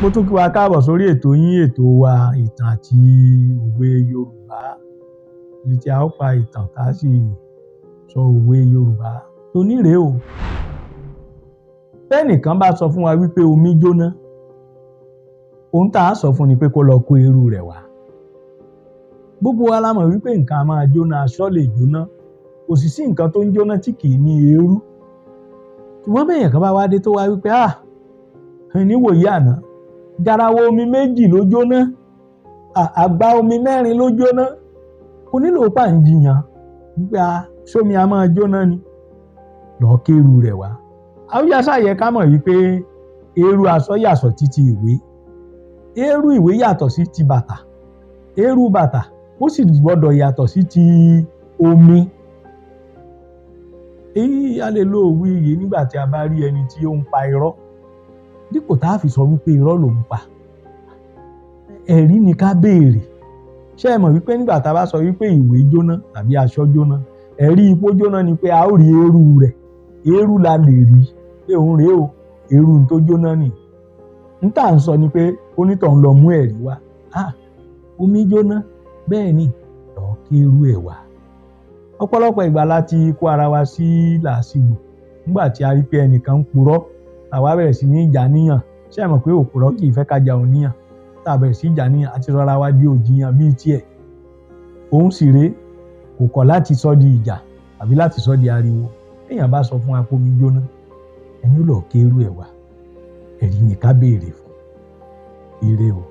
Mo tún kí wa káàbọ̀ sórí ètò yín, ètò wa ìtàn àti òwe Yorùbá. Ibi tí a ó pa ìtàn tá a sì sọ òwe Yorùbá tó nírèé o. Bẹ́nìkan bá sọ fún wa wípé omi jóná, ohun tá a sọ fún ni pé kó lọ kó eérú rẹ̀ wá. Gbogbo wa la mọ̀ wípé nǹkan a máa jóná, aṣọ lè jóná, kò sì sí nǹkan tó ń jóná tí kì í ní eérú. Ṣùgbọ́n bẹ́ẹ̀yàn kan bá wá dé tó wá wípé níwòyí àná, garawa omi 2 ló jóná, àgbá omi 4 ló jóná, kò nílò pàǹjiyàn wípé sómi a máa jóná ni, lọ kéru rẹ̀ wá. Àwùjásá yẹ ká mọ̀ wípé eérú aṣọ yàtọ̀ sí ti ìwé, eérú ìwé yàtọ̀ sí ti bàtà, eérú bàtà ó sì gbọ́dọ̀ yàtọ̀ sí ti omi. Èyí a lè lo òwe yìí nígbà tí a bá rí ẹni tí ó ń pa irọ́, dípò tá a fi sọ wípé irọ́ ló ń pa, ẹ̀rí ni ká béèrè. Ṣé ẹ mọ̀ wípé nígbà tá a bá sọ wípé ìwé jóná tàbí aṣọ jóná, ẹ̀rí ipò jóná ni pé a ó rí eérú rẹ̀, eérú la lè rí pé òun rèé o, eérú tó jóná nì. N tà ń sọ ni pé onítọ̀ ń lọ mú ẹ̀rí wá. Omi jóná, bẹ́ẹ̀ ni, lọ kéru ẹ̀ wá. Ọ̀pọ̀lọpọ̀ ìgbà láti kó ara wa sí làásìgbò nígbà tí a rí pé ẹnìkan ń purọ́, àwa bẹ̀rẹ̀ sí ní ìjà níyàn. Ṣé ẹ mọ̀ pé òpùrọ́ kì í fẹ́ ká jà òníyàn? Tá a bẹ̀rẹ̀ sí ìjà níyàn àti rọra wa di òjìyàn bíi tiẹ̀. Òun sì rèé, kò kọ̀ láti sọ di ìjà àbí láti sọ di ariwo. Èèyàn bá sọ fún wa pé omi jóná, ẹni ó lọ kéru ẹ̀ wá, ẹ̀rí ni ká béèrè fún. Ire o.